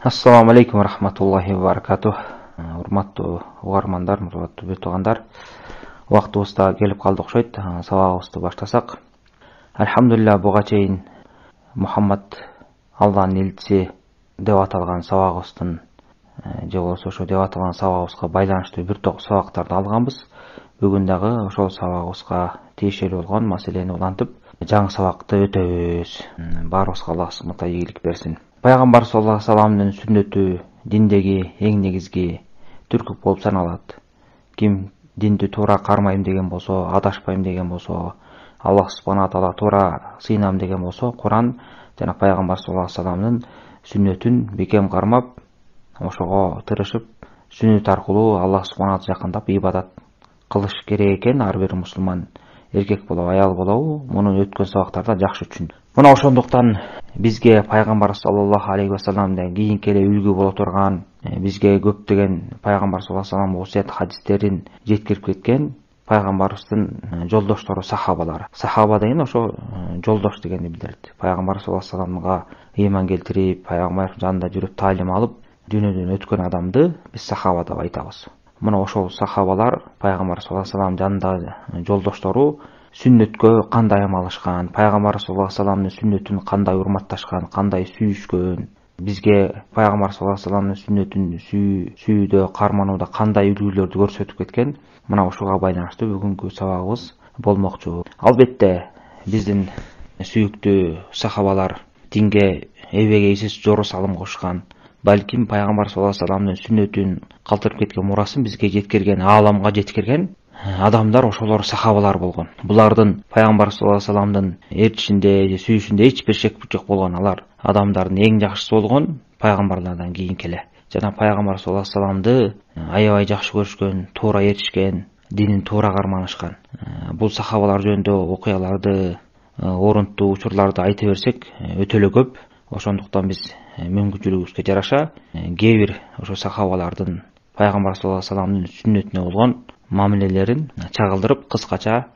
Assalamu alaikum рахматуллахи ва баракатух. Урматтуу угармандар, урматтуу туугандар. Убактыбызда келип калды окшойт. Сабагыбызды баштасак. Альхамдулилля, буга чейин Мухаммад Алланын элчиси деп аталган сабагыбыздын же болбосо ошо деп аталган сабагыбызга байланыштуу бир топ сабактарды алганбыз. Бүгүн дагы ошол сабагыбызга тиешелүү болгон маселени улантып, жаңы сабакты өтөбүз. Баарыбызга Аллах субхана ийгилик берсин. Пайгамбар саллаллаху алейхи вассаламдын сүннөтү диндеги эң негизги түркүк болуп саналат. Ким динди туура кармайм деген болсо, адашпайм деген болсо, Аллах субхана таала туура сыйынам деген болсо, Куран жана пайгамбар саллаллаху алейхи вассаламдын сүннөтүн бекем кармап, ошого тырышып, сүннөт аркылуу Аллах субхана жакындап ибадат кылыш керек экен ар бир мусулман, эркек болобу, аял болобу, муну өткөн сабактарда жакшы түшүндүк. Мына ошондуктан бизге пайгамбар саллаллаху алейхи вассаламдан кийинки эле үлгү боло турган, бизге көптөгөн пайгамбар саллаллаху алейхи вассалам осуят хадистерин жеткирип кеткен пайгамбарыбыздын жолдоштору сахабалары. Сахаба деген ошо жолдош дегенди билдирет. Пайгамбар саллаллаху алейхи вассаламга ыйман келтирип, пайгамбар жанында жүрүп таалим алып, дүйнөдөн өткөн адамды биз сахаба деп айтабыз. Мына ошол сахабалар пайгамбар саллаллаху алейхи вассалам жанында жолдоштору сүннөткө кандай амалышкан, пайгамбар саллаллаху алейхи вассаламдын сүннөтүн кандай урматташкан, кандай сүйүшкөн, бизге пайгамбар саллаллаху алейхи вассаламдын сүннөтүн сүйүүдө, карманууда кандай үлгүлөрдү көрсөтүп кеткен, мына ушуга байланыштуу бүгүнкү сабагыбыз болмокчу. Албетте биздин сүйүктүү сахабалар динге эбегейсиз жору салым кошкан, балким пайгамбар саллаллаху алейхи вассаламдын сүннөтүн калтырып кеткен мурасын бизге жеткирген, ааламга жеткирген адамдар ошолор сахабалар болгон. Булардын пайгамбар саллаллаху алейхи вассаламдын ээрчишинде, сүйүшүндө эч бир шек жок болгон. Алар адамдардын эң жакшысы болгон пайгамбарлардан кийинки эле. Жана пайгамбар саллаллаху алейхи вассаламды аябай жакшы көрүшкөн, туура ээрчишкен, динин туура карманышкан. Бул сахабалар жөнүндө окуяларды, орунттуу учурларды айта берсек өтө эле көп. Ошондуктан биз мүмкүнчүлүгүбүзгө жараша кээ бир ошо сахабалардын пайгамбар саллаллаху алейхи вассаламдын сүннөтүнө болгон мамилелерин чагылдырып кыскача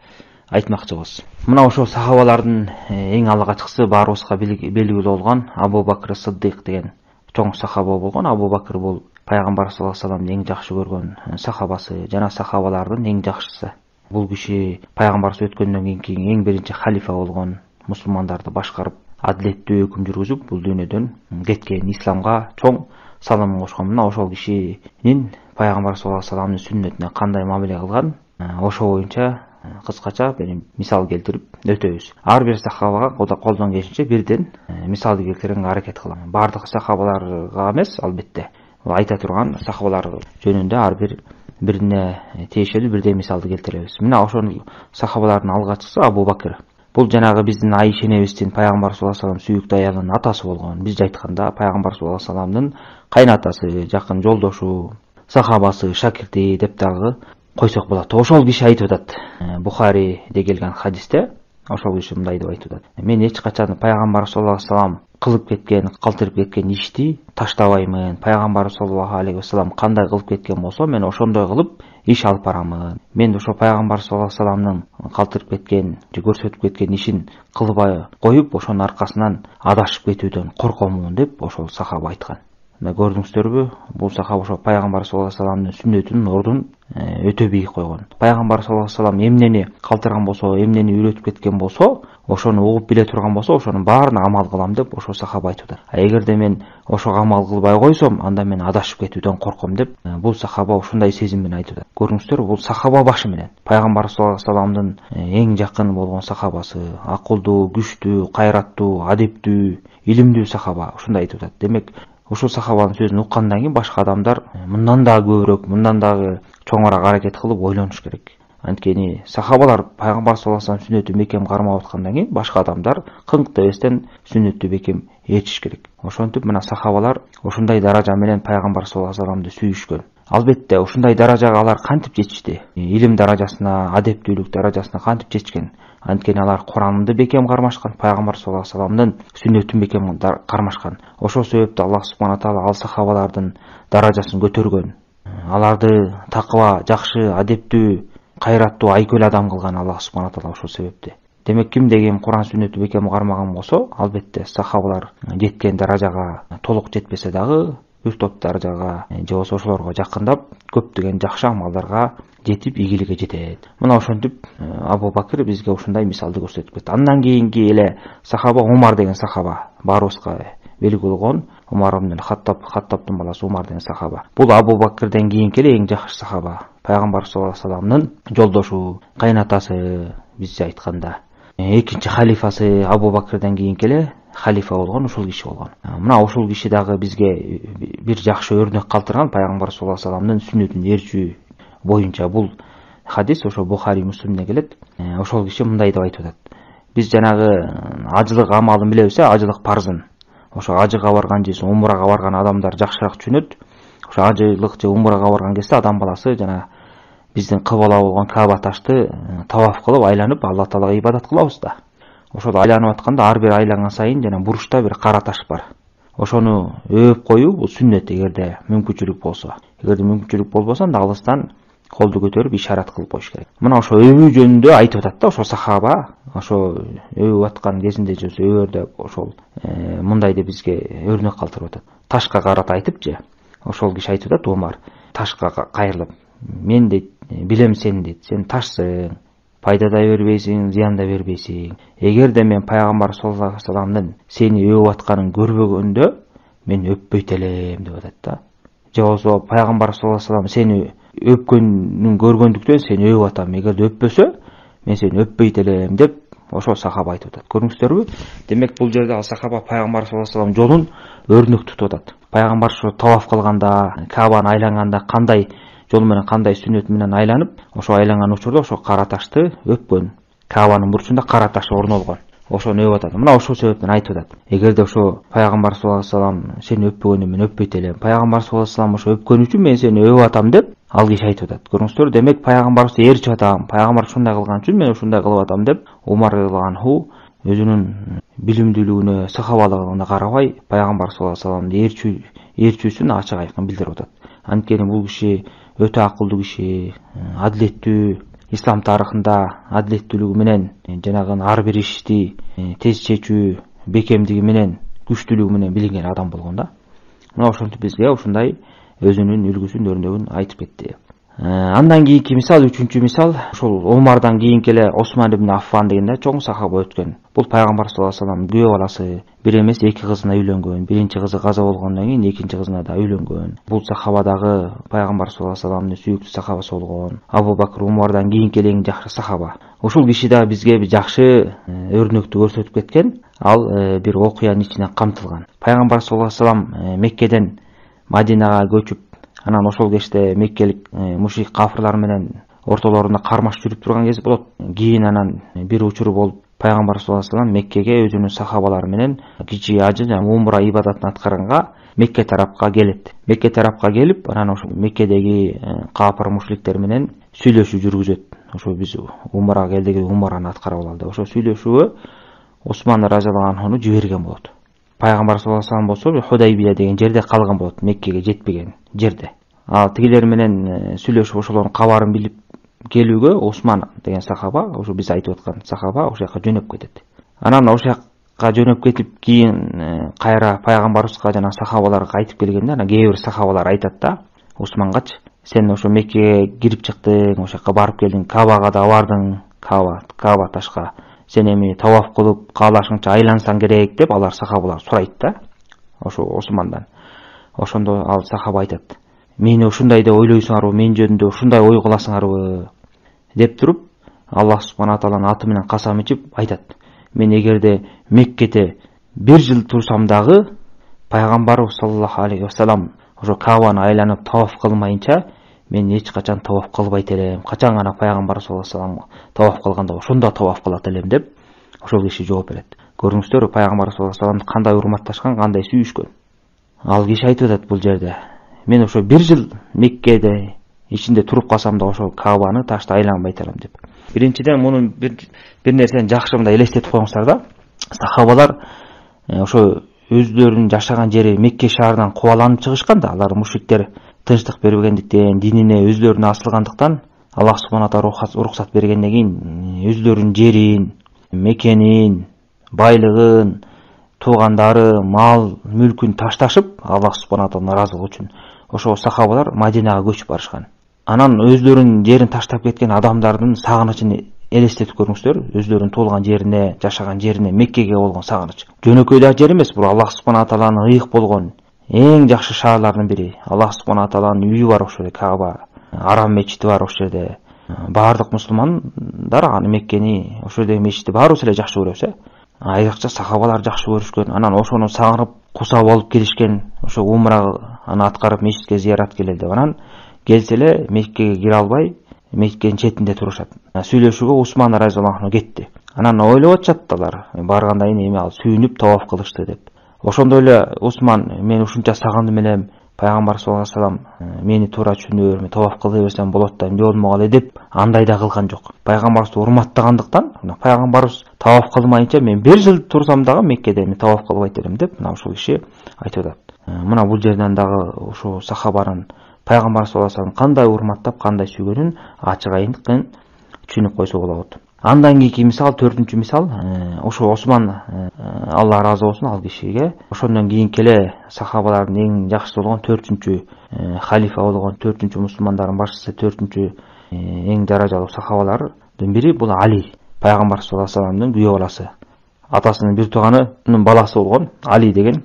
айтмакчыбыз. Мына ошол сахабалардын эң алгачкысы баарыбызга белгилүү болгон Абу Бакр Сыддык деген чоң сахаба болгон. Абу Бакр бул пайгамбар саллаллаху алейхи вассаламдын эң жакшы көргөн сахабасы жана сахабалардын эң жакшысы. Бул киши пайгамбарыбыз өткөндөн кийинки эң биринчи халифа болгон, мусулмандарды башкарып, адилеттүү өкүм жүргүзүп, бул дүйнөдөн кеткен, исламга чоң салым кошкон. Мына ошол кишинин пайгамбар саллаллаху алейхи вассаламдын сүннөтүнө кандай мамиле кылган, ошо боюнча кыскача мисал келтирип өтөбүз. Ар бир сахабага колдон келишинче бирден мисалды келтирүүгө аракет кылам. Бардык сахабаларга эмес, албетте. Айта турган сахабалар жөнүндө ар бир бирине тиешелүү бирдей мисалды келтиребиз. Мына ошол сахабалардын алгачкысы Абу Бакр. Бул жанагы биздин Айша энебиздин пайгамбар саллаллаху алейхи вассалам сүйүктүү аялынын атасы болгон. Биз айтканда пайгамбар саллаллаху алейхи вассаламдын кайнатасы, жакын жолдошу, сахабасы, шакирти деп дагы койсок болот. Ошол киши айтып атат. Бухариде келген хадисте ошол киши мындай деп айтып атат. Мен эч качан пайгамбар саллаллаху алейхи вассалам кылып кеткен, калтырып кеткен ишти таштабаймын. Пайгамбар саллаллаху алейхи вассалам кандай кылып кеткен болсо, мен ошондой кылып иш алып барамын. Мен ошо пайгамбар саллаллаху алейхи вассаламдын калтырып кеткен, же көрсөтүп кеткен ишин кылбай коюп, ошонун аркасынан адашып кетүүдөн коркомун деп ошол сахаба айткан. Мына көрдүңүздөрбү, бул сахаба ошо пайгамбар саллаллаху алейхи вассаламдын сүннөтүнүн ордун өтө бийик койгон. Пайгамбар саллаллаху алейхи вассалам эмнени калтырган болсо, эмнени үйрөтүп кеткен болсо, ошону угуп биле турган болсо, ошонун баарына амал кылам деп ошо сахаба айтып атат. Эгерде мен ошого амал кылбай койсом, анда мен адашып кетүүдөн корком деп бул сахаба ушундай сезим менен айтып атат. Көрдүңүздөр, бул сахаба башы менен пайгамбар саллаллаху алейхи вассаламдын эң жакын болгон сахабасы, акылдуу, күчтүү, кайраттуу, адептүү, илимдүү сахаба ушундай айтып атат. Демек, ушул сахабанын сөзүн уккандан кийин башка адамдар мындан дагы көбүрөөк, мындан дагы чоңураак аракет кылып ойлонуш керек. Анткени сахабалар пайгамбар саллаллаху алейхи вассаламдын сүннөтүн бекем кармап аткандан кийин башка адамдар кыңк дебестен сүннөттү бекем ээрчиш керек. Ошентип мына сахабалар ушундай даража менен пайгамбар саллаллаху алейхи вассаламды сүйүшкөн. Албетте ушундай даражага алар кантип жетишти? Илим даражасына, адептүүлүк даражасына кантип жетишкен? Анткени алар Куранды бекем кармашкан, пайгамбар саллаллаху алейхи вассаламдын сүннөтүн бекем кармашкан. Ошол себептен Аллах субхана таала ал сахабалардын даражасын көтөргөн. Аларды такыба, жакшы, адептүү, кайраттуу, айкөл адам кылган Аллах субхана таала ошол себепти. Демек кимде ким Куран сүннөтү бекем кармаган болсо, албетте сахабалар жеткен даражага толук жетпесе дагы бир топ даражага же болбосо ошолорго жакындап көптөгөн жакшы амалдарга жетип ийгиликке жетет. Мына ошентип Абу Бакыр бизге ушундай мисалды көрсөтүп кетти. Андан кийинки эле сахаба Умар деген сахаба, баарыбызга белгилүү болгон Умар ибн Хаттабтын баласы Умар деген сахаба. Бул Абу Бакырдан кийинки эле эң жакшы сахаба. Пайгамбар саллаллаху алейхи вассаламдын жолдошу, кайнатасы, бизче айтканда экинчи халифасы Абу Бакырдан кийинки эле халифа болгон ушул киши болгон. Мына ушул киши дагы бизге бир жакшы өрнөк калтырган Пайгамбар саллаллаху алейхи вассаламдын сүннөтүн ээрчүү боюнча. Бул хадис ошо Бухари Муслимде келет. Ошол киши мындай деп айтып атат. Биз жанагы ажылык амалын билебиз, ажылык парзын. Ошо ажыга барган же умрага барган адамдар жакшыраак түшүнөт. Ошо ажылык же умрага барган кезде адам баласы жана биздин кыбла болгон Кааба ташты таваф кылып айланып Алла Таалага ибадат кылабыз да. Ошол айланып атканда ар бир айланган сайын жана бурчта бир кара таш бар. Ошону өөп коюу бул сүннөт, эгерде мүмкүнчүлүк болсо. Эгерде мүмкүнчүлүк болбосо анда алыстан колду көтөрүп ишарат кылып коюш керек. Мына ошо өөбүү жөнүндө айтып атат да, ошо сахаба ошо өөп аткан кезинде же өөрдө ошол мындай деп бизге өрнөк калтырып атат. Ташка карата айтып же, ошол киши айтып атат, Умар ташка кайрылып, мен дейт билем сени дейт, сен ташсың, пайда да бербейсиң, зыян да бербейсиң. Эгерде мен Пайгамбар саллаллаху алейхи вассаламдын сени өөп атканын көрбөгөндө мен өппөйт элем деп атат да. Же болбосо Пайгамбар саллаллаху алейхи вассалам сени өпкөнүн көргөндүктөн сени өөп атам, эгерде өппөсө мен сени өппөйт элем деп ошол сахаба айтып атат. Көрүңүздөрбү? Демек бул жерде ал сахаба Пайгамбар саллаллаху алейхи вассалам жолун өрнөк тутуп атат. Пайгамбар ошо таваф кылганда, Каабаны айланганда кандай жол менен, кандай сүннөт менен айланып, ошо айланган учурда ошо кара ташты өпкөн. Каабанын бурчунда кара таш орнолгон. Ошону өөп атат. Мына ошол себептен айтып атат. Эгерде ошо Пайгамбар саллаллаху алейхи вассалам сени өппөгөндө мен өппөйт элем. Пайгамбар саллаллаху алейхи вассалам ошо өпкөн үчүн мен сени өөп атам деп ал киши айтып атат. Көрүңүздөр, демек Пайгамбарыбызды ээрчип атам. Пайгамбар ушундай кылган үчүн мен ушундай кылып атам деп Умар радhiyallahu өзүнүн билимдүүлүгүнө, сахабалыгына карабай Пайгамбар саллаллаху алейхи вассаламды ээрчүүсүн ачык айкын билдирип атат. Анткени бул киши өтө акылдуу киши, адилеттүү, ислам тарыхында адилеттүүлүгү менен жанагы ар бир ишти тез чечүү, бекемдиги менен, күчтүүлүгү менен билинген адам болгон да. Мына ошентип бизге ушундай өзүнүн үлгүсүн, өрнөгүн айтып кетти. Андан кийинки мисал, үчүнчү мисал, ошол Умардан кийинки эле Осман ибн Аффан дегенде чоң сахаба өткөн. Бул Пайгамбар саллаллаху алейхи вассалам күйөө баласы, бир эмес эки кызына үйлөнгөн. Биринчи кызы каза болгондон кийин экинчи кызына да үйлөнгөн. Бул сахаба дагы Пайгамбар саллаллаху алейхи вассаламдын сүйүктүү сахабасы болгон. Абу Бакыр Умардан кийинки эле эң жакшы сахаба. Ушул киши да бизге бир жакшы өрнөктү көрсөтүп кеткен. Ал бир окуянын ичине камтылган. Пайгамбар саллаллаху алейхи вассалам Меккеден Мадинага көчүп, анан ошол кечте меккелик мушрик кафырлар менен ортолорунда кармаш жүрүп турган кез болот. Кийин анан бир учуру болуп Пайгамбар саллаллаху алейхи вассалам Меккеге өзүнүн сахабалары менен кичи ажы жана умра ибадатын аткарганга Мекке тарапка келет. Мекке тарапка келип, анан ошо Меккедеги кафыр мушриктер менен сүйлөшүү жүргүзөт. Ошо биз умрага келдик, умраны аткарып алалы. Ошо сүйлөшүүгө Осман радhiyallahu anhuну жиберген болот. Пайгамбар саллаллаху алейхи вассалам болсо Худайбия деген жерде калган болот, Меккеге жетпеген жерде. Ал тигилер менен сүйлөшүп ошолордун кабарын билип келүүгө Осман деген сахаба, ошо биз айтып аткан сахаба ошол жака жөнөп кетет. Анан ошол жака жөнөп кетип кийин кайра пайгамбарыбызга жана сахабаларга кайтып келгенде, анан кээ бир сахабалар айтат да Османгачы, сен ошо Меккеге кирип чыктың, ошол жака барып келдиң, Кабага да бардың, Каба ташка. Сен эми таваф кылып каалашыңча айлансаң керек деп алар сахабалар сурайт да. Ошо Османдан. Ошондо ал сахаба айтат: "Мени ушундай деп ойлойсуңарбы, мен жөнүндө ушундай ой кыласыңарбы?" деп туруп, Аллах субхана тааlanын аты менен касам ичип айтат: "Мен эгерде Меккеде бир жыл турсам дагы Пайгамбарыбыз саллаллаху алейхи вассалам ошо Кабаны айланып таваф кылмайынча мен эч качан таваф кылбайт элем. Качан гана Пайгамбар саллаллаху алейхи вассалам таваф кылганда ошондо таваф кылат элем" деп ошол киши жооп берет. Көрүңүздөр, Пайгамбар саллаллаху алейхи вассаламды кандай урматташкан, кандай сүйүшкөн. Ал киши айтып атат бул жерде: "Мен ошо бир жыл Меккеде ичинде туруп калсам да ошо Кабаны ташты айланбайт элем" деп. Биринчиден мунун бир нерсени жакшы мындай элестетип коюңуздар да. Сахабалар ошо өзлөрүнүн жашаган жери Мекке шаарынан кубаланып чыгышкан да, алар мушриктер тынчтык бербегендиктен, динине өзлөрүнө асылгандыктан Аллах субхана таала уруксат бергенден кийин өзлөрүнүн жерин, мекенин, байлыгын, туугандары, мал, мүлкүн ташташып, Аллах субхана таала наразылыгы үчүн ошо сахабалар Мадинага көчүп барышкан. Анан өздөрүнүн жерин таштап кеткен адамдардын сагынычын элестетип көрүңүздөр. Өздөрүнүн туулган жерине, жашаган жерине, Меккеге болгон сагыныч. Жөнөкөй да жер эмес, бул Аллах субхана тааланын ыйык болгон эң жакшы шаарларынын бири. Аллах субхана тааланын үйү бар ошол жерде, Кааба, Арам мечити бар ошол жерде. Баардык мусулмандар аны Меккени, ошол жердеги мечитти баарыбыз эле жакшы көрөбүз. Айрыкча сахабалар жакшы көрүшкөн. Анан ошону сагынып, куса болуп келишкен. Ошо умра аны аткарып мечитке зыярат келели деп. Анан келсе эле Меккеге кире албай, Меккенин четинде турушат. Сүйлөшүүгө Усман разияллаху анху кетти. Анан ойлоп атышат алар, баргандан кийин эми ал сүйүнүп таваф кылышты деп. Ошондой эле Усман, мен ушунча сагындым элем, пайгамбар саллаллаху алейхи вассалам мени туура түшүнө берме, таваф кыла берсем болот да, эмне болмок эле деп андай да кылган жок. Пайгамбарыбызды урматтагандыктан, пайгамбарыбыз таваф кылмайынча мен бир жыл турсам дагы Меккеде мен таваф кылбайт элем деп, мына ушул киши айтып атат. Мына бул жерден дагы ушул сахабанын пайгамбар саллаллаху алейхи вассалам кандай урматтап, кандай сүйгөнүн ачык айкын түшүнүп койсо болот. Андан кийинки мисал, төртүнчү мисал, ошо Осман, Алла ыраазы болсун ал кишиге. Ошондон кийинки эле сахабалардын эң жакшысы болгон төртүнчү халифа болгон, төртүнчү мусулмандардын башчысы, төртүнчү эң даражалуу сахабалардын бири бул Али, пайгамбар саллаллаху алейхи вассаламдын күйөө баласы. Атасынын бир тууганынын баласы болгон Али деген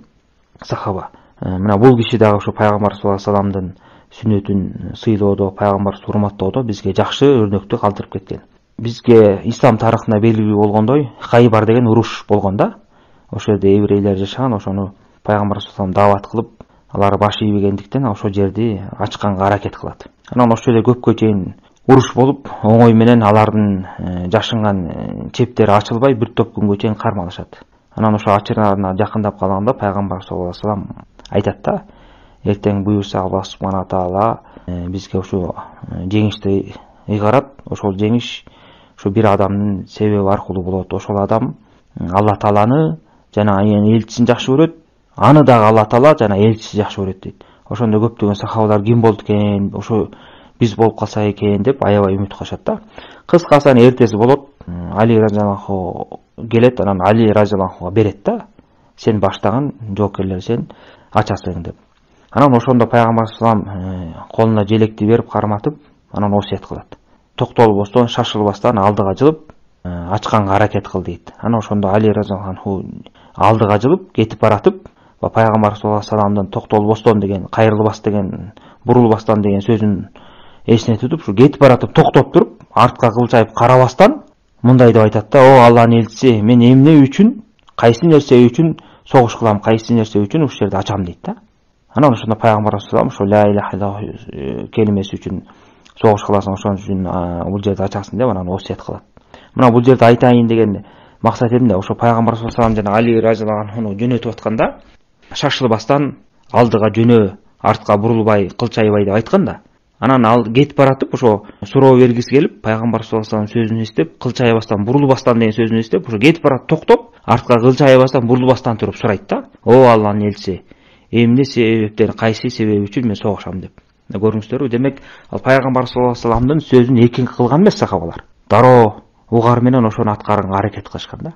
сахаба. Мына бул киши дагы ошо пайгамбар саллаллаху алейхи вассаламдын сүннөтүн сыйлоодо, пайгамбарды урматтоодо бизге жакшы өрнөктү калтырып кеткен. Бизге ислам тарыхында белгилүү болгондой, Хайбар деген уруш болгон да. Ошол жерде еврейлер жашаган, ошону пайгамбар саллаллаху алейхи вассалам даават кылып, алар баш ийбегендиктен ошол жерди ачканга аракет кылат. Анан ошол жерде көпкө чейин уруш болуп, оңой менен алардын жашынган чептери ачылбай, бир топ күнгө чейин кармалышат. Анан ошо ачырына жакындап калганда пайгамбар саллаллаху алейхи вассалам айтат да, эртең буюрса Аллах субхана таала бизге ошо жеңишти ыйгарат. Ошол жеңиш ошо бир адамдын себеби аркылуу болот. Ошол адам Алла тааланы жана анын элчисин жакшы көрөт, аны дагы Алла таала жана элчиси жакшы көрөт дейт. Ошондо көптөгөн сахабалар ким болду экен, ошо биз болуп калсак экен деп аябай үмүт кылышат да. Кыскасы эртеси болот, Али разияллаху келет, анан Али разияллахуга берет да. Сен баштаган жоокерлер, сен ачасың деп. Анан ошондо пайгамбар саллаллаху алейхи вассалам колуна желекти берип карматып, анан осият кылат. Токтолбостон, шашылбастан алдыга жылып, ачканга аракет кыл дейт. Анан ошондо Али разияллаху анху алдыга жылып кетип баратып, пайгамбар саллаллаху алейхи вассаламдын токтолбостон деген, кайрылбас деген, бурулбастан деген сөзүн эсине тутуп, ушу кетип баратып токтоп туруп, артка кылчайып карабастан мындай деп айтат да: "О Алланын элчиси, мен эмне үчүн, кайсы нерсе үчүн согуш кылам, кайсы нерсе үчүн ушул жерде ачам" дейт да. Анан ошондо пайгамбар саллаллаху алейхи вассалам ошо ла иляха иллаллах келимеси үчүн согуш кыласың, ошон үчүн бул жерде ачасың деп анан осият кылат. Мына бул жерде айтайын деген максат эмне? Ошо пайгамбар саллаллаху алейхи вассалам жана Али разияллаху анхуну жөнөтүп атканда шашылбастан алдыга жөнө, артка бурулбай, кылчайбай деп айткан да. Анан ал кетип баратып, ошо суроо бергиси келип, пайгамбар саллаллаху алейхи вассалам сөзүн эстеп, кылчайбастан, бурулбастан деген сөзүн эстеп, ошо кетип барат токтоп, артка кылчайбастан, бурулбастан туруп сурайт да: "О Алланын элчиси, эмне себептен, кайсы себеби үчүн мен согушам" деп. Көрүңүздөрбү? Демек, ал пайгамбар саллаллаху алейхи вассаламдын сөзүн экинги кылган эмес сахабалар. Дароо угар менен ошону аткарганга аракет кылышкан да.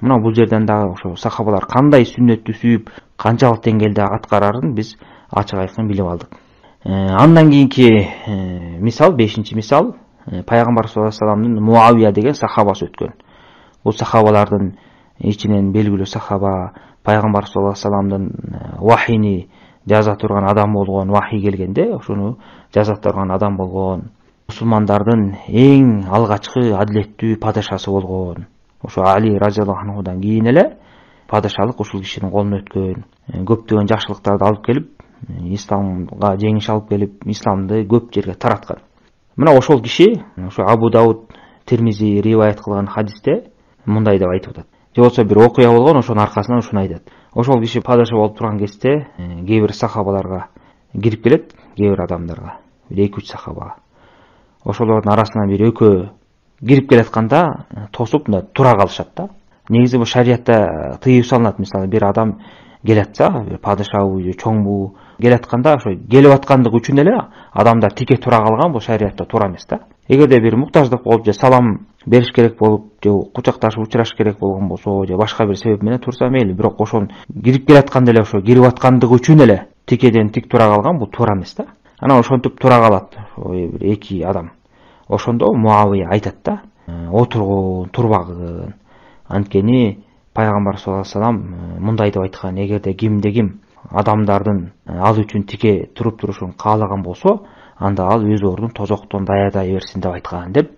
Мына бул жерден дагы ошо сахабалар кандай сүннөттү сүйүп, канчалык деңгээлде аткарарын биз ачык айкын билип алдык. Андан кийинки мисал, 5-чи мисал, пайгамбар саллаллаху алейхи вассаламдын Муавия деген сахабасы өткөн. Бул сахабалардын ичинен белгилүү сахаба, пайгамбар саллаллаху алейхи вассаламдын вахийни жаза турган адам болгон, вахий келгенде ошону жаза турган адам болгон, мусулмандардын эң алгачкы адилеттүү падышасы болгон. Ошо Али разияллаху анхудан кийин эле падышалык ушул кишинин колуна өткөн. Көптөгөн жакшылыктарды алып келип, исламга жеңиш алып келип, исламды көп жерге тараткан. Мына ошол киши, ошо Абу Дауд, Тирмизи риваят кылган хадисте мындай деп айтып атат. Же болсо бир окуя болгон, ошонун аркасынан ушуну айтат. Ошол киши падыша болуп турган кезде кээ бир сахабаларга кирип келет, кээ бир адамдарга, 2-3 сахабага. Ошолордун арасынан бир экөө кирип келатканда тосуп тура калышат да. Негизи бул шариатта тыюу салынат. Мисалы бир адам келатса, бир падышабы, чоңбу келатканда, ошо келип аткандыгы үчүн эле адамдар тике тура калган, бул шариатта туура эмес да. Эгерде бир муктаждык болуп же салам бериш керек болуп же кучакташып учурашыш керек болгон болсо же башка бир себеп менен турса мейли, бирок ошону кирип келатканда эле ошо кирип аткандыгы үчүн эле тикеден тик тура калган, бул туура эмес да. Анан ошентип тура калат бир эки адам. Ошондо Муавия айтат да, отургун, турбагын. Анткени пайгамбар саллаллаху алейхи вассалам мындай деп айткан: эгерде ким адамдардын ал үчүн тике туруп турушун каалаган болсо, анда ал өз ордун тозоктон даярдай берсин деп айткан деп,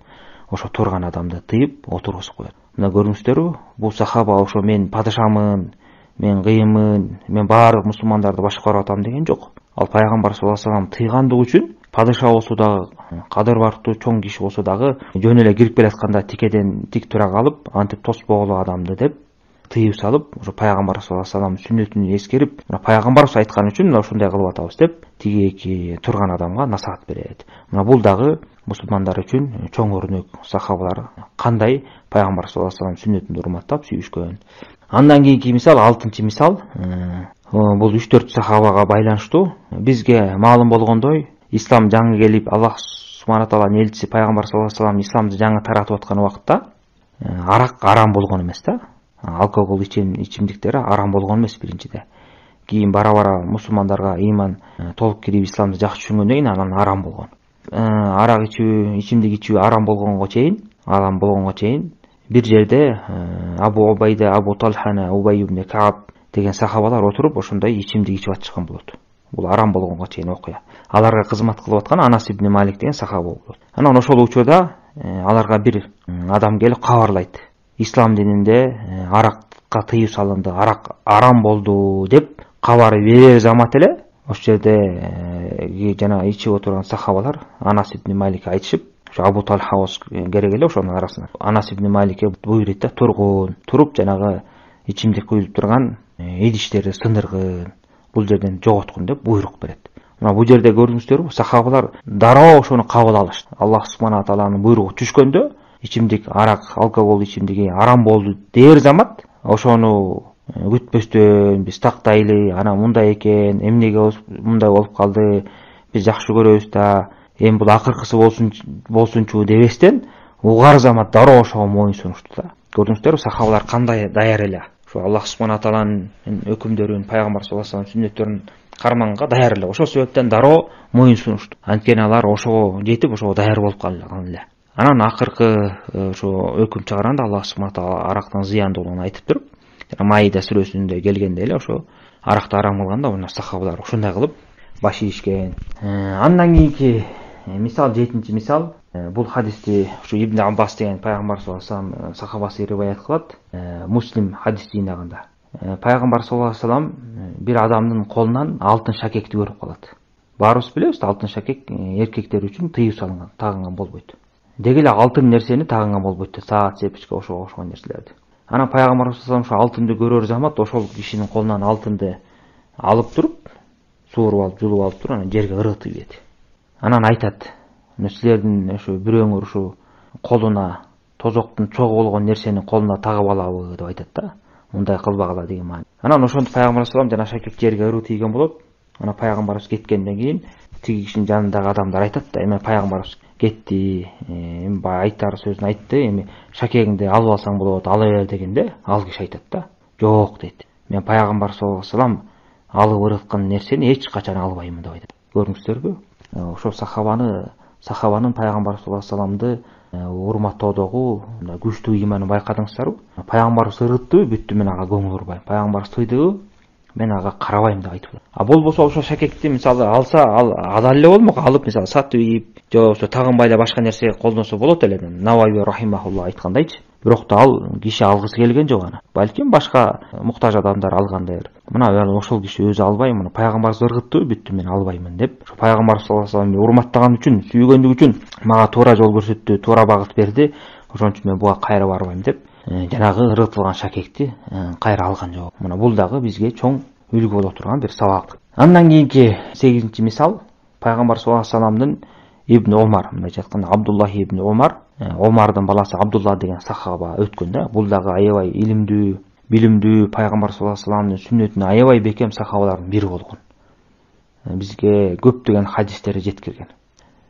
ошо турган адамды тыйып отургузуп коет. Мына көрүңүздөрбү, бул сахаба ошо мен падышамын, мен кыйынмын, мен баардык мусулмандарды башкарып атам деген жок. Ал пайгамбар саллаллаху алейхи вассалам тыйгандыгы үчүн падыша болсо дагы, кадыр бартуу чоң киши болсо дагы жөн эле кирип келатканда тикеден тик тура калып, антип тоспогулу адамды деп тыйып салып, ошо пайгамбар саллаллаху алейхи вассалам сүннөтүн эскерип, мына пайгамбарыбыз айткан үчүн мына ушундай кылып атабыз деп тиги эки турган адамга насаат берет. Мына бул дагы мусулмандар үчүн чоң өрнөк. Сахабалар кандай пайгамбар саллаллаху алейхи вассалам сүннөтүн урматтап сүйүшкөн. Андан кийинки мисал, 6-мисал, бул 3-4 сахабага байланыштуу. Бизге маалым болгондой, ислам жаңы келип, Аллах субхана тааланын элчиси пайгамбар саллаллаху алейхи вассалам исламды жаңы таратып аткан убакытта арак арам болгон эмес да. Алкогол ичимдиктери арам болгон эмес биринчиде. Кийин бара-бара мусулмандарга ыйман толук кирип исламды жакшы түшүнгөндөн кийин анан арам болгон. Арак ичүү, ичимдик ичүү арам болгонго чейин бир жерде Абу Убайда, Абу Талхана, Убай ибн Кааб деген сахабалар отуруп ошондой ичимдик ичип атышкан болот. Бул арам болгонго чейин окуя. Аларга кызмат кылып аткан Анас ибн Малик деген сахаба болот. Анан ошол учурда аларга бир адам келип кабарлайт: ислам дининде аракка тыюу салынды, арак арам болду деп кабар берер замат эле ошол жерде жана ичип отурган сахабалар Анас ибн Маликке айтышып, ошо Абу Талха керек эле ошонун арасында. Анас ибн Маликке буйруйт да, туруп жанагы ичимдик куюлуп турган идиштерди сындыргын, бул жерден жоготкун деп буйрук берет. Мына бул жерде көрдүңүздөрбү, сахабалар дароо ошону кабыл алышты. Аллах субхана тааланын буйругу түшкөндө ичимдик, арак, алкогол ичимдиги арам болду дээр замат, ошону күтпөстөн биз тактайлы, анан мындай экен, эмнеге мындай болуп калды, биз жакшы көрөбүз да, эми бул акыркысы болсунчу дебестен, угар замат дароо ошого моюн сунушту да. Көрдүңүздөрбү, сахабалар кандай даяр эле. Ошо Аллах субхана тааланын өкүмдөрүн, пайгамбар саллаллаху алейхи вассалам сүннөттөрүн карманга даяр эле. Ошол себептен дароо моюн сунушту. Анткени алар ошого жетип, ошого даяр болуп калган эле. Анан акыркы ошо өкүм чыгарганда Аллах субхана таала арактын зыяндуулугун айтып туруп, Маида сүрөсүндө келгенде эле ошо аракты арам кылганда мына сахабалар ушундай кылып баш ийишкен. Андан кийинки мисал, 7-мисал, бул хадисти ушу Ибн Аббас деген пайгамбар саллаллаху алейхи вассалам сахабасы риваят кылат. Муслим хадис жыйнагында пайгамбар саллаллаху алейхи вассалам бир адамдын колунан алтын шакекти көрүп калат. Баарыбыз билебиз, алтын шакек эркектер үчүн тыюу салынган, тагынган болбойт. Деги эле алтын нерсени тагынган болбойт, саат, цепочка, ошого окшогон нерселерди. Анан пайгамбар саллаллаху алейхи вассалам ошо алтынды көрөр замат ошол кишинин колунан алтынды алып туруп, сууруп алып, жулуп алып туруп, анан жерге ыргытып ийет. Анан айтат: силердин ошо бирөөңөр ушу колуна тозоктун чогу болгон нерсени колуна тагып алабы деп айтат да. Мындай кылбагыла деген маани. Анан ошондо пайгамбар саллаллаху алейхи вассалам жана шакек жерге ыргытып ийген болот. Анан пайгамбарыбыз кеткенден кийин тиги кишинин жанындагы адамдар айтат да: эми пайгамбарыбыз кетти, эми баягы айтар сөзүн айтты, эми шакегиңди алып алсаң болот, ала бер дегенде, ал киши айтат да: жок дейт, мен пайгамбар саллаллаху алейхи вассалам алып ыргыткан нерсени эч качан албаймын деп айтат. Көрдүңүздөрбү? Ошо сахабанын пайгамбар саллаллаху алейхи вассаламды урматтоодогу күчтүү ыйманын байкадыңыздарбы? Пайгамбарыбыз ыргыттыбы, бүттү, мен ага көңүл бурбайм. Пайгамбарыбыз тыйдыбы, мен ага карабайм деп айтып. А болбосо ошо шакекти мисалы алса, адал эле болмок, алып мисалы сатып ийип, же болбосо тагынбай эле башка нерсеге колдонсо болот эле. Навави рахимахулла айткандайчы. Бирок да ал киши алгысы келген жок аны. Балким башка муктаж адамдар алгандыр. Мына ошол киши өзү албай, мына пайгамбарыбыз ыргыттыбы, бүттү, мен албаймын деп. Ошо пайгамбар саллаллаху алейхи вассалам урматтаган үчүн, сүйгөндүгү үчүн мага туура жол көрсөттү, туура багыт берди. Ошон үчүн мен буга кайра барбайм деп, жанагы ыргытылган шакекти кайра алган жок. Мына бул дагы бизге чоң үлгү боло турган бир сабак. Андан кийинки 8-мисал, пайгамбар саллаллаху алейхи вассаламдын Ибн Омар, мындайча айтканда Абдуллах ибн Омар, Омардын баласы Абдулла деген сахаба өткөн да. Бул дагы аябай илимдүү, билимдүү, пайгамбар саллаллаху алейхи вассаламдын сүннөтүнө аябай бекем сахабалардын бири болгон. Бизге көптөгөн хадистери жеткирген.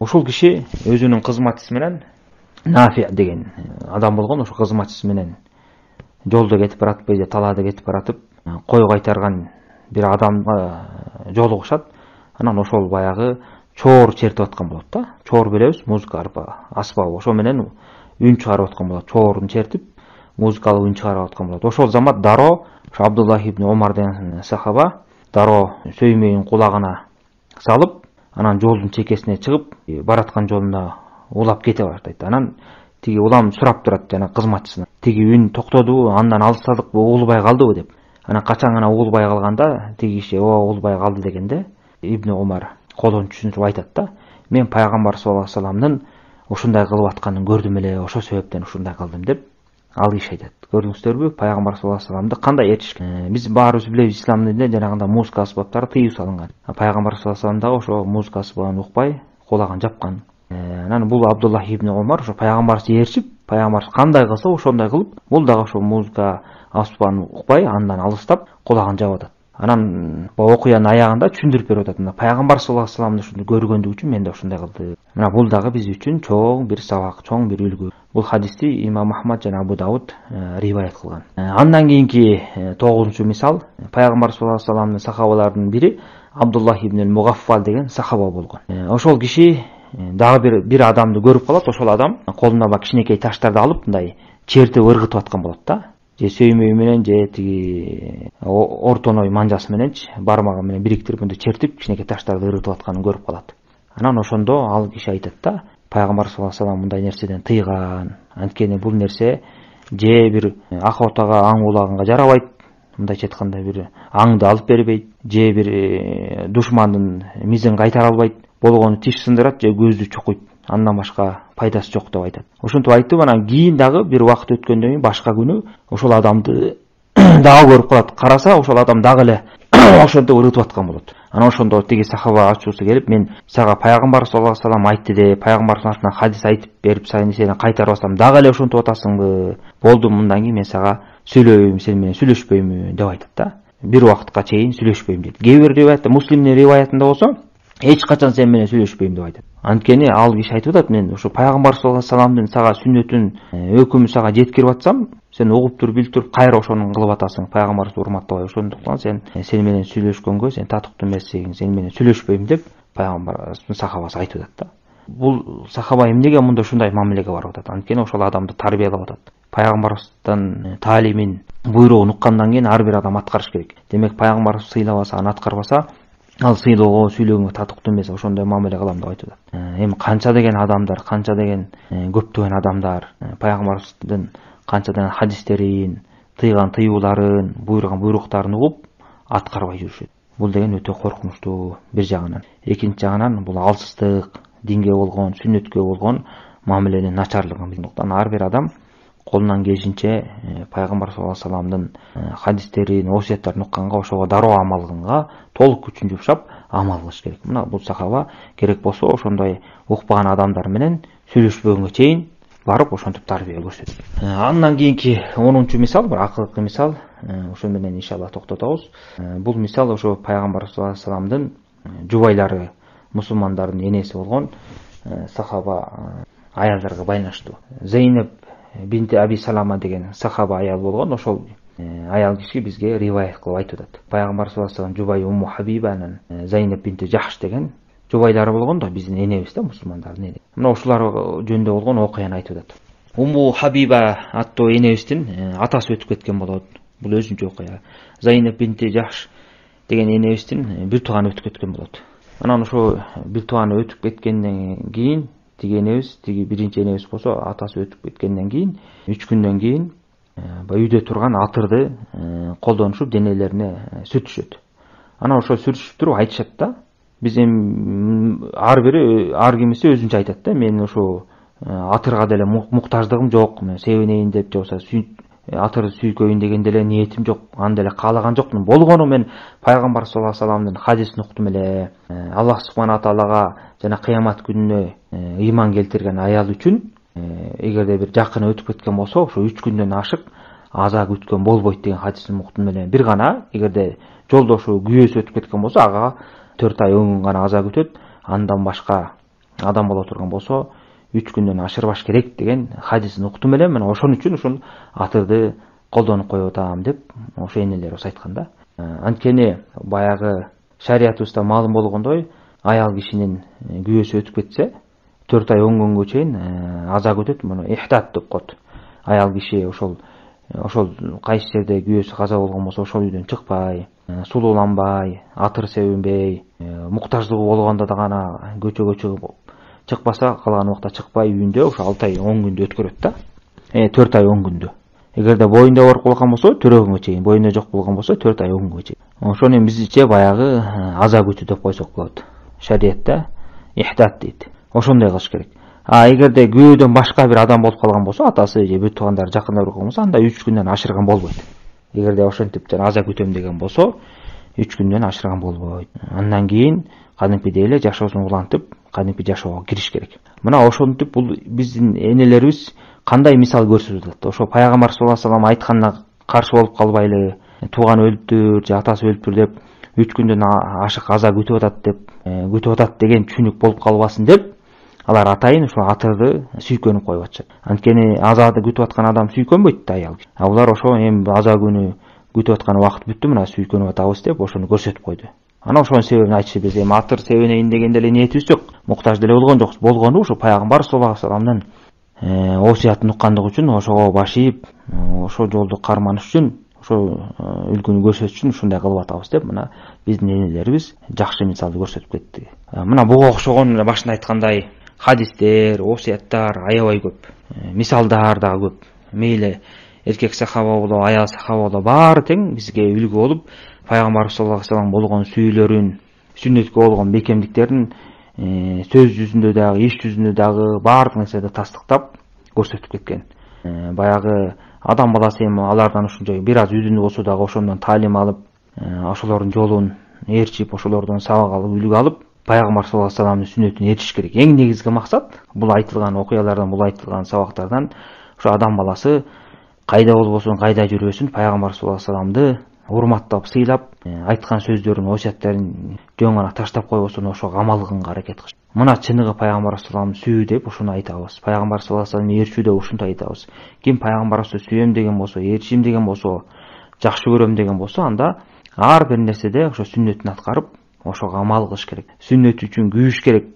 Ушул киши өзүнүн кызматчысы менен Нафи деген адам болгон, ошо кызматчысы менен жолдо кетип баратып же талаада кетип баратып кой кайтарган бир адамга жолугушат. Анан ошол баягы чоор чертип аткан болот да. Чоор билебиз, музыка арба аспабы. Ошо менен үн чыгарып аткан болот. Чоорун чертип музыкалык үн чыгарып аткан болот. Ошол замат дароо ошо Абдуллах ибн Омар деген сахаба дароо сөймөйүн кулагына салып, анан жолдун чекесине чыгып, бараткан жолуна улап кете баштайт. Анан тиги улам сурап турат жана кызматчысына. Тиги үн токтодубу, андан алыстадыкпы, угулбай калдыбы деп. Анан качан гана угулбай калганда тиги киши угулбай калды дегенде Ибн Омар колун түшүндүрүп айтат да. Мен пайгамбар саллаллаху алейхи вассаламдын ушундай кылып атканын көрдүм эле, ошол себептен ушундай кылдым деп ал киши айтат. Көрдүңүздөрбү, пайгамбар саллаллаху алейхи вассаламды кандай этишкен. Биз баарыбыз билебиз, ислам дининде жанагындай музыка аспаптары тыюу салынган. Пайгамбар саллаллаху алейхи вассалам дагы ошо музыка аспабын укпай, кулагын жапкан. Анан бул Абдуллах ибн Омар ошо пайгамбарыбызга ээрчип, пайгамбар кандай кылса ошондой кылып, бул дагы ошо музыка аспабын укпай, андан алыстап кулагын жаап атат. Анан окуянын аягында түшүндүрүп берип атат. Пайгамбар саллаллаху алейхи вассаламды ушуну көргөндүгү үчүн мен да ушундай кылдым. Мына бул дагы биз үчүн чоң бир сабак, чоң бир үлгү. Бул хадисти имам Ахмад жана Абу Дауд риваят кылган. Андан кийинки 9-мисал, пайгамбар саллаллаху алейхи вассаламдын сахабаларынын бири Абдуллах ибн Мугаффал деген сахаба болгон. Ошол киши дагы бир адамды көрүп калат. Ошол адам колуна бак кичинекей таштарды алып, мындай чертип ыргытып аткан болот да. Же сөймөй менен, же тиги ортоной манжасы мененчи бармагы менен бириктирип мындай чертип кичинекей таштарды ыргытып атканын көрүп калат. Анан ошондо ал киши айтат да, пайгамбар саллаллаху алейхи вассалам мындай нерседен тыйган. Анткени бул нерсе же бир охотага, аң улаганга жарабайт, мындайча айтканда бир аңды алып бербейт, же бир душмандын мизин кайтара албайт, болгону тиш сындырат же көздү чукуйт. Андан башка пайдасы жок деп айтат. Ошентип айтып, анан кийин дагы бир убакыт өткөндөн кийин башка күнү ошол адамды дагы көрүп калат. Караса, ошол адам дагы эле ошентип ыргытып аткан болот. Анан ошондо тиги сахаба ачуусу келип, мен сага пайгамбар саллаллаху алейхи вассалам айтты деп, пайгамбардын артынан хадис айтып берип, сени кайтарып алсам дагы эле ошентип атасыңбы? Болду, мындан кийин мен сага сүйлөбөйм, сени менен сүйлөшпөймүн деп айтат да. Бир убакытка чейин сүйлөшпөйм дейт. Кээ бир риваятта, Муслимдин риваятында болсо, эч качан сен менен сүйлөшпөйм деп айтат. Анткени ал киши айтып атат, мен ошо пайгамбар саллаллаху алейхи вассаламдын сага сүннөтүн өкүмү сага жеткирип атсам, сен угуп туруп, билип туруп, кайра ошону кылып атасың, пайгамбарды урматтабай. Ошондуктан сени менен сүйлөшкөнгө сен татыктуу эмессиң, сени менен сүйлөшпөйм деп пайгамбардын сахабасы айтып атат да. Бул сахаба эмнеге мында ушундай мамилеге барып атат? Анткени ошол адамды тарбиялап атат. Пайгамбарыбыздын таалимин, буйругун уккандан кийин ар бир адам аткарыш керек. Демек пайгамбар сыйлабаса, аны аткарбаса, ал сыйлоого, сүйлөгөнгө татыктуу эмес, ошондой мамиле кылам деп айтып атат. Эми канча деген адамдар, канча деген көптөгөн адамдар пайгамбарыбыздын канчадан хадистерин, тыйган тыюуларын, буйруган буйруктарын угуп аткарбай жүрүшөт. Бул деген өтө коркунучтуу бир жагынан. Экинчи жагынан бул алсыздык, динге болгон, сүннөткө болгон мамиленин начарлыгын билдирген. Ар бир адам колунан келишинче пайгамбар саллаллаху алейхи вассаламдын хадистерин, осуяттарын укканга, ошого дароо амал кылганга толук күчүн жумшап амал кылыш керек. Мына бул сахаба керек болсо ошондой укпаган адамдар менен сүйлөшпөгөнгө чейин барып ошентип тарбия көрсөтөт. Андан кийинки 10-мисал, бир акылдуу мисал, ошо менен иншалла токтотобуз. Бул мисал ошо пайгамбар саллаллаху алейхи вассаламдын жубайлары, мусулмандардын энеси болгон сахаба аялдарга байланыштуу. Зейнеп бинти Аби Салама деген сахаба аял болгон. Ошол аял киши бизге риваят кылып айтып атат. Пайгамбар саллаллаху алейхи вассалам жубайы Умму Хабиба, анан Зейнеп бинти Жахш деген жубайлары болгон да, биздин энебиз да, мусулмандардын энеси. Мына ошолар жөнүндө болгон окуяны айтып атат. Умму Хабиба аттуу энебиздин атасы өтүп кеткен болот. Бул өзүнчө окуя. Зейнеп бинти Жахш деген энебиздин бир тууганы өтүп кеткен болот. Анан ошо бир тууганы өтүп кеткенден кийин тиги энебиз, тиги биринчи энебиз болсо, атасы өтүп кеткенден кийин 3 күндөн кийин үйдө турган атырды колдонушуп денелерине сүртүшөт. Анан ошо сүртүшүп туруп айтышат да, биз эми ар кимиси өзүнчө айтат да, мен ошо атырга деле муктаждыгым жок, мен себенейин деп, же болбосо атырды сүйкөйүн деген деле ниетим жок, аны деле каалаган жокмун. Болгону мен пайгамбар саллаллаху алейхи вассаламдын хадисин уктум эле. Аллах субхана таалага жана кыямат күнүнө ыйман келтирген аял үчүн эгерде бир жакыны өтүп кеткен болсо, ошо 3 күндөн ашык аза күткөн болбойт деген хадисин уктум эле. Бир гана эгерде жолдошу күйөөсү өтүп кеткен болсо, ага 4 ай 10 күн гана аза күтөт. Андан башка адам боло турган болсо 3 күндөн ашырбаш керек деген хадисин уктум элем. Мына ошон үчүн ушул атырды колдонуп коюп атам деп ошо энелерибиз айткан да. Анткени баягы шариятыбызда маалым болгондой, аял кишинин күйөөсү өтүп кетсе 4 ай 10 күнгө чейин аза күтөт. Муну ихтат деп коет. Аял киши ошол кайсы жерде күйөөсү каза болгон болсо ошол үйдөн чыкпай, сулууланбай, атыр себинбей, муктаждыгы болгондо да гана көчөгө чыгып чыкпаса, калган убакта чыкпай үйүндө ошо 6 ай 10 күндү өткөрөт да. 4 ай 10 күндү. Эгерде боюнда ооруп калган болсо 4 күнгө чейин, боюнда жок болгон болсо 4 ай 10 күнгө чейин. Ошону биздиче баягы аза күтүү деп койсок болот. Шариятта ихтат дейт. Ошондой кылыш керек. Эгерде күйөөдөн башка бир адам болуп калган болсо, атасы же бүт туугандар жакындар болгон болсо, анда 3 күндөн ашырган болбойт. Эгерде ошентип аза күтөм деген болсо, 3 күндөн ашырган болбойт. Андан кийин кадимкидей эле жашоосун улантып, кадимки жашоого кириш керек. Мына ошентип бул биздин энелерибиз кандай мисал көрсөтүп атат. Ошо пайгамбар саллаллаху алейхи вассалам айтканына каршы болуп калбайлы, тууган өлүптүр же атасы өлүптүр деп 3 күндөн ашык аза күтүп атат деген түшүнүк болуп калбасын деп, алар атайын ошо атырды сүйкөнүп коюп атышат. Анткени азады күтүп аткан адам сүйкөнбөйт да аял. Булар ошо эми аза күнү күтүп аткан убакыт бүттү, мына сүйкөнүп атабыз деп ошону көрсөтүп койду. Анан ошонун себебин айтышты. Биз эми атыр себенейин деген деле ниетибиз жок. Муктаж деле болгон жокпуз. Болгону ошо пайгамбар саллаллаху алейхи вассаламдын осуятын уккандык үчүн, ошого башыйып, ошо жолду карманыш үчүн, ошо үлгүнү көрсөтүш үчүн ушундай кылып атабыз деп, мына биздин энелерибиз жакшы мисалды көрсөтүп кетти. Мына буга окшогон башында айткандай хадистер, осуяттар аябай көп. Мисалдар да көп. Мейли эркек сахаба болобу, аял сахаба болобу, баары тең бизге үлгү болуп, пайгамбар саллаллаху алейхи вассалам болгон сүйүүлөрүн, сүннөткө болгон бекемдиктерин сөз жүзүндө дагы, иш жүзүндө дагы баардык нерседе тастыктап көрсөтүп кеткен. Баягы адам баласы эми алардан ушунча бир аз үзүндө болсо дагы ошондон таалим алып, ошолордун жолун ээрчип, ошолордон сабак алып, үлгү алып, пайгамбар саллаллаху алейхи вассаламдын сүннөтүнө эришиш керек. Эң негизги максат бул айтылган окуялардан, бул айтылган сабактардан ошо адам баласы кайда болбосун, кайда жүрбөсүн, пайгамбар саллаллаху алейхи вассаламды урматтап, сыйлап, айткан сөздөрүн, осуяттарын жөн гана таштап койбосун, ошого амал кылганга аракет кылыш. Мына чыныгы пайгамбар саллаллаху алейхи вассаламды сүйүү деп ушуну айтабыз. Пайгамбар саллаллаху алейхи вассаламды ээрчүү деп ушунтип айтабыз. Ким пайгамбарыбызды сүйөм деген болсо, ээрчим деген болсо, жакшы көрөм деген болсо, анда ар бир нерседе ошо сүннөтүн аткарып, ошого амал кылыш керек. Сүннөт үчүн күйүш керек,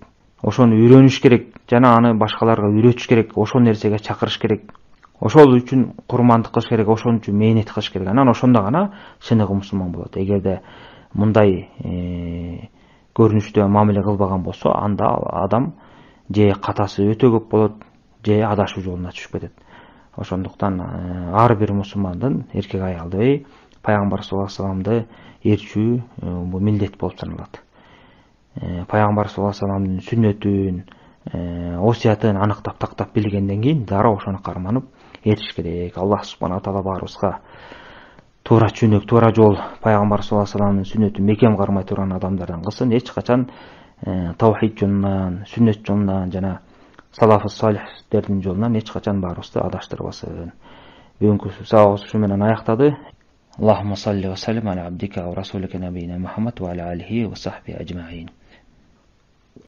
ошону үйрөнүш керек, жана аны башкаларга үйрөтүш керек, ошол нерсеге чакырыш керек. Ошол үчүн курмандык кылыш керек, ошон үчүн мээнет кылыш керек. Анан ошондо гана чыныгы мусулман болот. Эгерде мындай көрүнүштө мамиле кылбаган болсо, анда адам же катасы өтө көп болот, же адашуу жолуна түшүп кетет. Ошондуктан ар бир мусулмандын эркек аялды пайгамбар саллаллаху алейхи вассаламды ээрчүү бул милдет болуп саналат. Пайгамбар саллаллаху алейхи вассаламдын сүннөтүн, осуятын аныктап тактап билгенден кийин дароо ошону карманып эриш керек. Аллах субхана тағала баарыбызга туура чүнөк, туура жол, пайгамбар саллаллаху алейхи вассаламдын сүннөтүн бекем кармай турган адамдардан кылсын. Эч качан таухид жолунан, сүннөт жолунан жана салафы салихтердин жолунан эч качан баарыбызды адаштырбасын. Бүгүнкү сабагыбыз ушу менен аяктады. Аллахумма салли ва саллим аля абдика ва расулика набийина Мухаммад ва аля алихи ва сахби ажмаин.